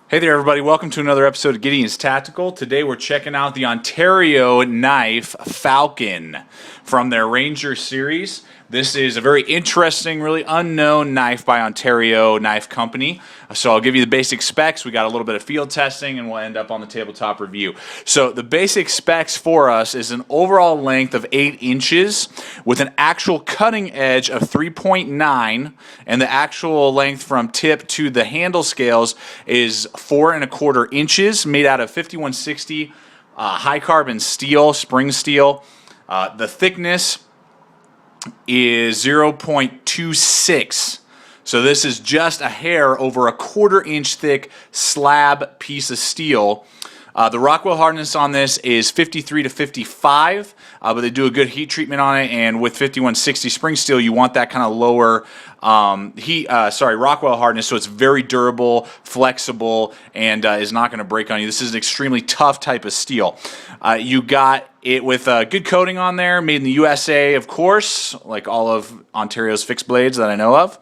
Hey there everybody, welcome to another episode of Gideon's Tactical. Today we're checking out the Ontario knife Falcon from their Ranger series. This is a very interesting, really unknown knife by Ontario Knife Company. So I'll give you the basic specs. We got a little bit of field testing and we'll end up on the tabletop review. So the basic specs for us is an overall length of 8 inches with an actual cutting edge of 3.9, and the actual length from tip to the handle scales is 4¼ inches, made out of 5160 high carbon steel, spring steel. The thickness is 0.26. So this is just a hair over a 1/4 inch thick slab piece of steel. The Rockwell hardness on this is 53 to 55, but they do a good heat treatment on it, and with 5160 spring steel, you want that kind of lower Rockwell hardness, so it's very durable, flexible, and is not going to break on you. This is an extremely tough type of steel. You got it with a good coating on there, made in the USA, of course, like all of Ontario's fixed blades that I know of.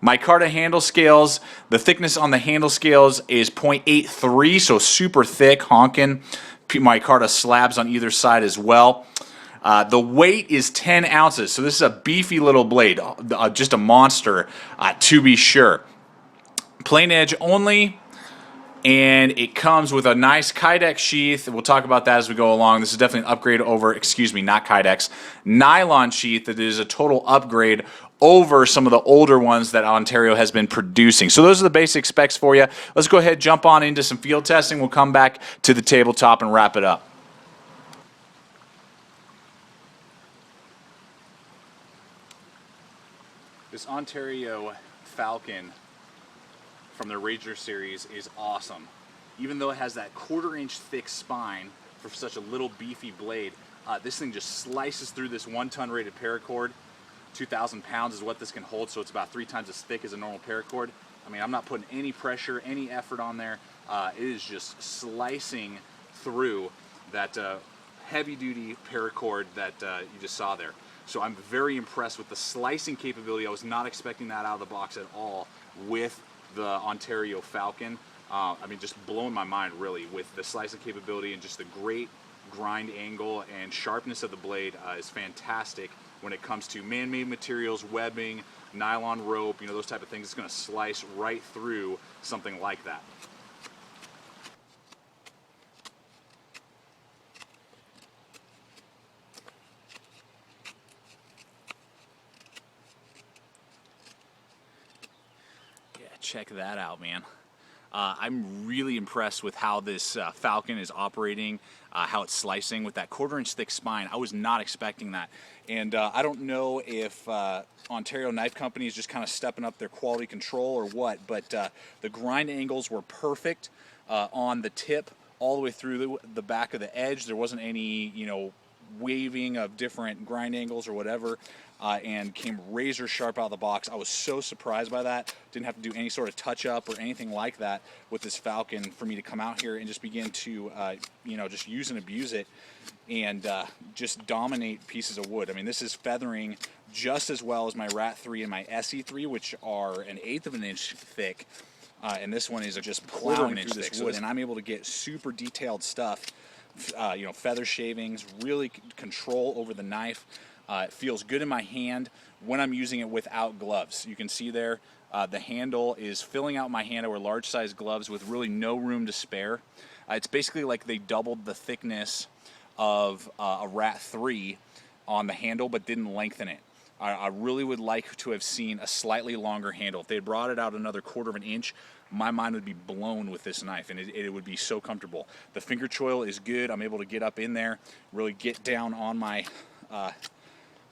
Micarta handle scales, the thickness on the handle scales is 0.83, so super thick, honking. Micarta slabs on either side as well. The weight is 10 ounces, so this is a beefy little blade, just a monster, to be sure. Plain edge only, and it comes with a nice Kydex sheath. We'll talk about that as we go along. This is definitely an upgrade over, not Kydex, nylon sheath that is a total upgrade over some of the older ones that Ontario has been producing. So those are the basic specs for you. Let's go ahead, jump on into some field testing. We'll come back to the tabletop and wrap it up. This Ontario Falcon from their Ranger series is awesome. Even though it has that 1/4 inch thick spine for such a little beefy blade, this thing just slices through this 1-ton rated paracord. 2,000 pounds is what this can hold, so it's about 3 times as thick as a normal paracord. I mean, I'm not putting any pressure, any effort on there. It is just slicing through that heavy-duty paracord that you just saw there. So I'm very impressed with the slicing capability. I was not expecting that out of the box at all with the Ontario Falcon. I mean, just blowing my mind, really, with the slicing capability and just the great grind angle and sharpness of the blade is fantastic when it comes to man-made materials, webbing, nylon rope, those type of things. It's going to slice right through something like that. Yeah, check that out, man. I'm really impressed with how this Falcon is operating, how it's slicing with that 1/4 inch thick spine. I was not expecting that. And I don't know if Ontario Knife Company is just kind of stepping up their quality control or what, but the grind angles were perfect on the tip all the way through the back of the edge. There wasn't any, waving of different grind angles or whatever, and came razor sharp out of the box. I was so surprised by that. Didn't have to do any sort of touch up or anything like that with this Falcon for me to come out here and just begin to just use and abuse it and just dominate pieces of wood. I mean, this is feathering just as well as my Rat 3 and my SE3, which are 1/8 of an inch thick, and this one is just plowing through this wood, and I'm able to get super detailed stuff. Feather shavings, really control over the knife. It feels good in my hand when I'm using it without gloves. You can see there the handle is filling out my hand. I wear large size gloves with really no room to spare. It's basically like they doubled the thickness of a Rat 3 on the handle but didn't lengthen it. I really would like to have seen a slightly longer handle. If they had brought it out another 1/4 inch, my mind would be blown with this knife, and it would be so comfortable. The finger choil is good. I'm able to get up in there, really get down on my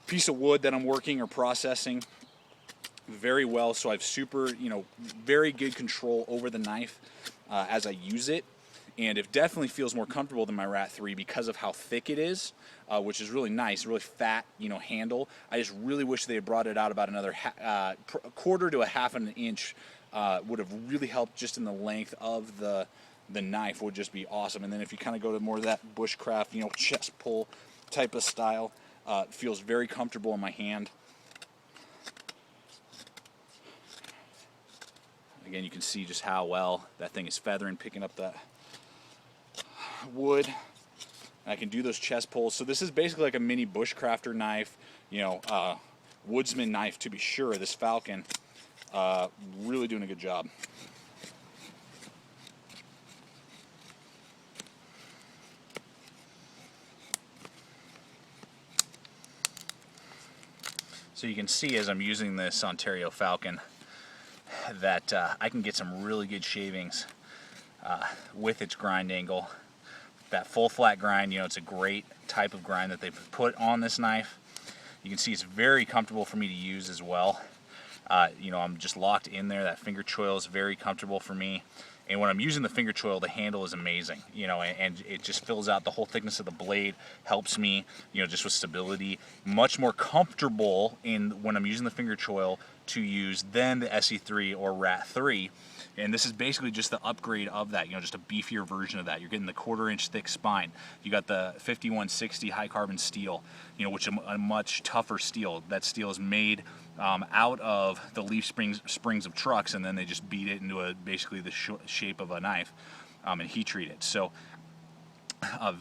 piece of wood that I'm working or processing very well, so I have super, very good control over the knife as I use it. And it definitely feels more comfortable than my Rat 3 because of how thick it is, which is really nice, really fat, handle. I just really wish they had brought it out about another 1/4 to 1/2 inch. Would have really helped just in the length of the knife. Would just be awesome. And then if you kind of go to more of that bushcraft, chest pull type of style, it feels very comfortable in my hand. Again, you can see just how well that thing is feathering, picking up that wood. And I can do those chest pulls. So this is basically like a mini bushcrafter knife, you know, woodsman knife to be sure. This Falcon, really doing a good job. So you can see as I'm using this Ontario Falcon that I can get some really good shavings with its grind angle. That full flat grind, you know, it's a great type of grind that they've put on this knife. You can see it's very comfortable for me to use as well. You know, I'm just locked in there. That finger choil is very comfortable for me. And when I'm using the finger choil, the handle is amazing, you know, and it just fills out the whole thickness of the blade, helps me, you know, just with stability. Much more comfortable when I'm using the finger choil to use than the SE3 or RAT3. And this is basically just the upgrade of that, you know, just a beefier version of that. You're getting the 1/4 inch thick spine. You got the 5160 high carbon steel, you know, which is a much tougher steel. That steel is made out of the leaf springs of trucks, and then they just beat it into basically the shape of a knife and heat treat it. So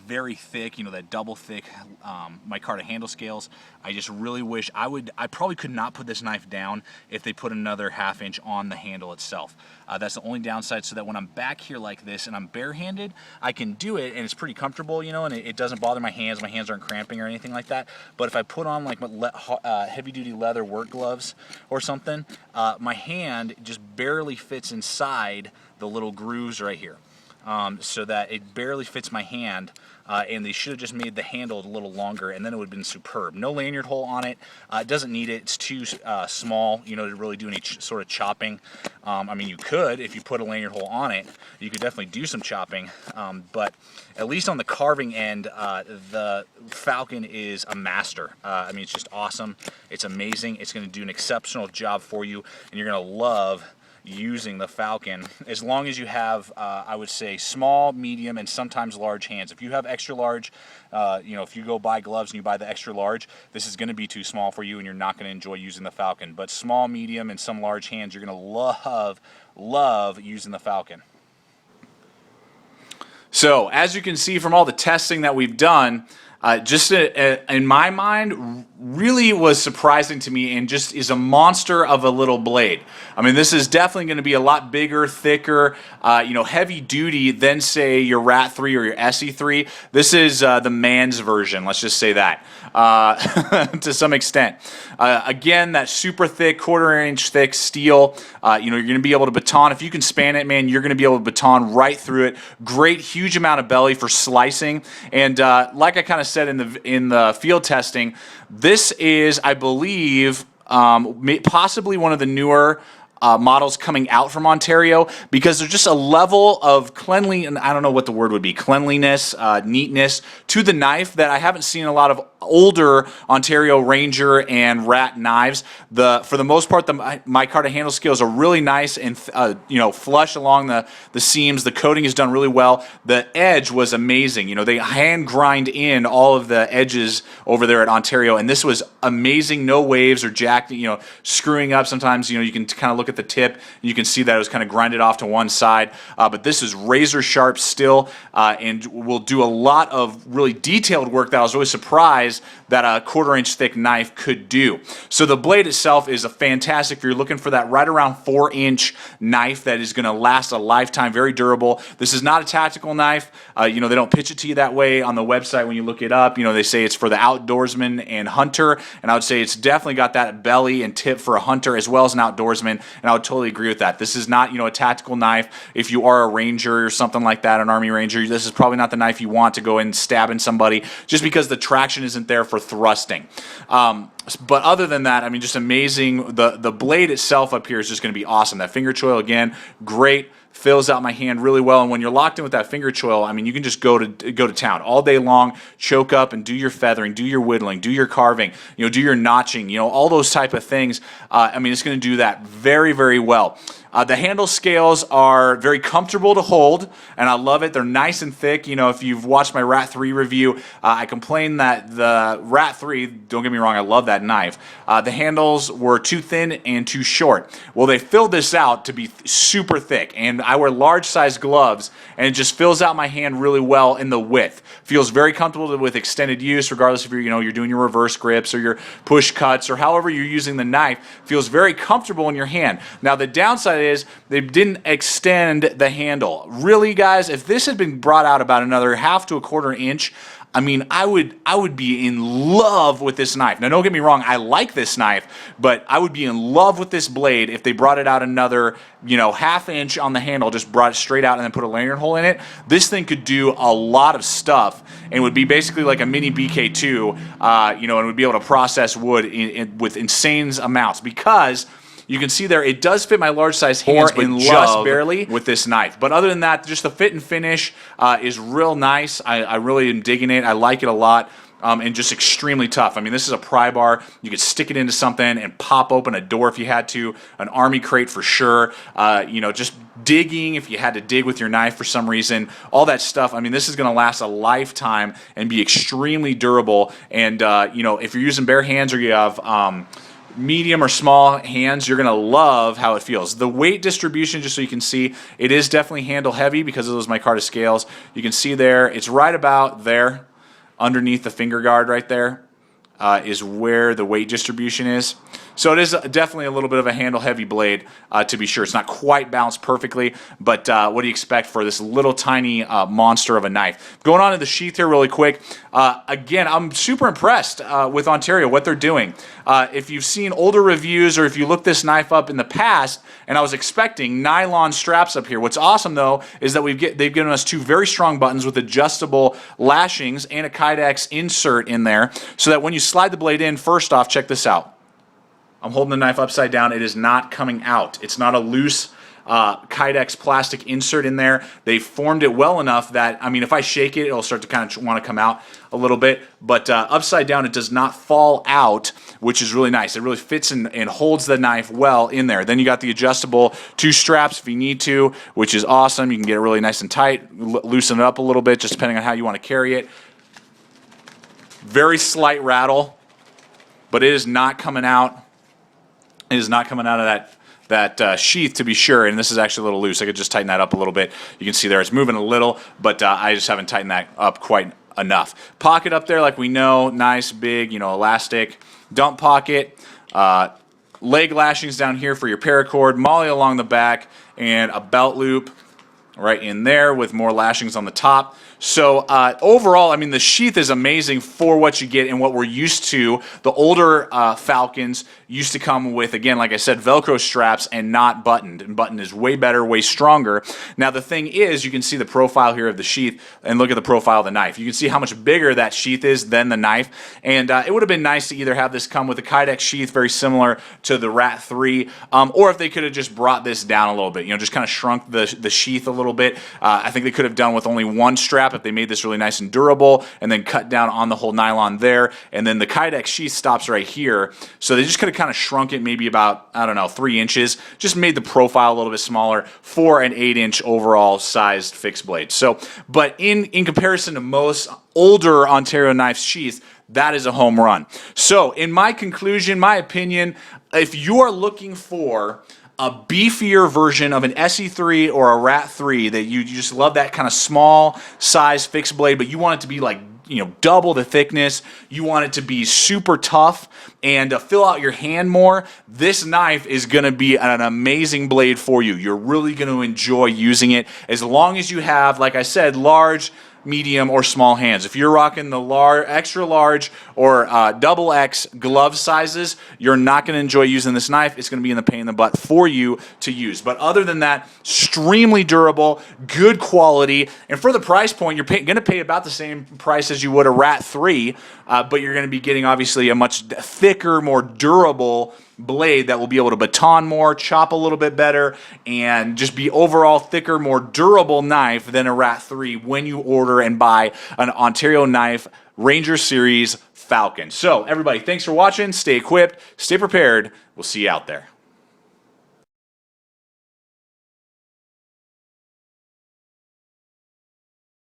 very thick, you know, that double thick micarta handle scales. I just really wish I probably could not put this knife down if they put another 1/2 inch on the handle itself. That's the only downside, so that when I'm back here like this and I'm barehanded, I can do it and it's pretty comfortable, you know, and it doesn't bother my hands aren't cramping or anything like that. But if I put on like heavy duty leather work gloves or something, my hand just barely fits inside the little grooves right here. So that it barely fits my hand, and they should have just made the handle a little longer, and then it would have been superb. No lanyard hole on it. It doesn't need it. It's too small, you know, to really do any sort of chopping. I mean, you could, if you put a lanyard hole on it, you could definitely do some chopping, but at least on the carving end, the Falcon is a master. I mean, it's just awesome. It's amazing. It's going to do an exceptional job for you, and you're going to love using the Falcon, as long as you have, I would say, small, medium, and sometimes large hands. If you have extra large, you know, if you go buy gloves and you buy the extra large, this is going to be too small for you and you're not going to enjoy using the Falcon. But small, medium, and some large hands, you're going to love using the Falcon. So, as you can see from all the testing that we've done, just in my mind, really was surprising to me, and just is a monster of a little blade. I mean, this is definitely going to be a lot bigger, thicker, you know, heavy duty than, say, your RAT3 or your SE3. This is the man's version, let's just say that, to some extent. Again, that super thick, 1/4 inch thick steel, you know, you're going to be able to baton. If you can span it, man, you're going to be able to baton right through it. Great, huge amount of belly for slicing. And like I kind of said in the field testing, this is, I believe, possibly one of the newer models coming out from Ontario, because there's just a level of and I don't know what the word would be, cleanliness, neatness to the knife that I haven't seen in a lot of older Ontario Ranger and Rat knives. For the most part, the micarta handle scales are really nice and you know, flush along the seams. The coating is done really well. The edge was amazing. You know, they hand grind in all of the edges over there at Ontario, and this was amazing. No waves or you know, screwing up. Sometimes, you know, you can kind of look at the tip and you can see that it was kind of grinded off to one side, but this is razor sharp still, and will do a lot of really detailed work that I was really surprised that a 1/4 inch thick knife could do. So the blade itself is a fantastic, if you're looking for that right around 4-inch knife that is going to last a lifetime, very durable. This is not a tactical knife. You know, they don't pitch it to you that way on the website when you look it up. You know, they say it's for the outdoorsman and hunter, and I would say it's definitely got that belly and tip for a hunter as well as an outdoorsman, and I would totally agree with that. This is not, you know, a tactical knife. If you are a ranger or something like that, an army ranger, this is probably not the knife you want to go in stabbing somebody, just because the traction isn't there for thrusting. But other than that, I mean, just amazing. The blade itself up here is just going to be awesome. That finger choil, again, great. Fills out my hand really well, and when you're locked in with that finger choil, I mean, you can just go to town all day long, choke up and do your feathering, do your whittling, do your carving, you know, do your notching, you know, all those type of things. I mean, it's going to do that very, very well. The handle scales are very comfortable to hold, and I love it. They're nice and thick. You know, if you've watched my RAT3 review, I complained that the RAT3, don't get me wrong, I love that knife. The handles were too thin and too short. Well, they filled this out to be super thick, and I wear large size gloves, and it just fills out my hand really well in the width. Feels very comfortable with extended use, regardless if you're doing your reverse grips or your push cuts or however you're using the knife. Feels very comfortable in your hand. Now the downside is they didn't extend the handle. Really, guys, if this had been brought out about another half to a quarter inch, I mean, I would be in love with this knife. Now, don't get me wrong, I like this knife, but I would be in love with this blade if they brought it out another, half inch on the handle, just brought it straight out and then put a lanyard hole in it. This thing could do a lot of stuff and would be basically like a mini BK2, and would be able to process wood with insane amounts, because you can see there, it does fit my large size hands, but just barely with this knife. But other than that, just the fit and finish is real nice. I really am digging it. I like it a lot. And just extremely tough. I mean, this is a pry bar. You could stick it into something and pop open a door if you had to, an army crate for sure. Just digging if you had to dig with your knife for some reason, all that stuff. I mean, this is going to last a lifetime and be extremely durable. And, if you're using bare hands or you have medium or small hands, you're going to love how it feels. The weight distribution, just so you can see, it is definitely handle heavy because of those micarta scales. You can see there, it's right about there, underneath the finger guard right there, is where the weight distribution is. So it is definitely a little bit of a handle-heavy blade, to be sure. It's not quite balanced perfectly, but what do you expect for this little tiny monster of a knife? Going on to the sheath here really quick. Again, I'm super impressed with Ontario, what they're doing. If you've seen older reviews or if you looked this knife up in the past, and I was expecting nylon straps up here. What's awesome, though, is that they've given us two very strong buttons with adjustable lashings and a Kydex insert in there, so that when you slide the blade in, first off, check this out. I'm holding the knife upside down. It is not coming out. It's not a loose Kydex plastic insert in there. They formed it well enough that, I mean, if I shake it, it'll start to kind of want to come out a little bit. But upside down, it does not fall out, which is really nice. It really fits and holds the knife well in there. Then you got the adjustable two straps if you need to, which is awesome. You can get it really nice and tight, loosen it up a little bit, just depending on how you want to carry it. Very slight rattle, but it is not coming out. It is not coming out of that sheath, to be sure, and this is actually a little loose. I could just tighten that up a little bit. You can see there it's moving a little, but I just haven't tightened that up quite enough. Pocket up there, like we know, nice, big, elastic. Dump pocket, leg lashings down here for your paracord, molly along the back, and a belt loop right in there with more lashings on the top. So overall, I mean, the sheath is amazing for what you get and what we're used to. The older Falcons used to come with, again, like I said, Velcro straps and not buttoned. And buttoned is way better, way stronger. Now, the thing is, you can see the profile here of the sheath and look at the profile of the knife. You can see how much bigger that sheath is than the knife. And it would have been nice to either have this come with a Kydex sheath, very similar to the Rat 3, or if they could have just brought this down a little bit, just kind of shrunk the sheath a little bit. I think they could have done with only one strap if they made this really nice and durable, and then cut down on the whole nylon there, and then the Kydex sheath stops right here. So they just could have kind of shrunk it maybe about, I don't know, 3 inches, just made the profile a little bit smaller for an 8-inch overall sized fixed blade. So, but in comparison to most older Ontario knife sheaths, that is a home run. So in my conclusion, my opinion, if you are looking for a beefier version of an SE3 or a Rat 3, that you just love that kind of small size fixed blade, but you want it to be like, double the thickness, you want it to be super tough and fill out your hand more, this knife is going to be an amazing blade for you. You're really going to enjoy using it as long as you have, like I said, large, medium, or small hands. If you're rocking the extra large or double X glove sizes, you're not going to enjoy using this knife. It's going to be in the pain in the butt for you to use. But other than that, extremely durable, good quality, and for the price point, you're going to pay about the same price as you would a Rat 3, but you're going to be getting obviously a much thicker, more durable blade that will be able to baton more, chop a little bit better, and just be overall thicker, more durable knife than a Rat 3 when you order and buy an Ontario Knife Ranger Series Falcon. So everybody, thanks for watching. Stay equipped, stay prepared. We'll see you out there.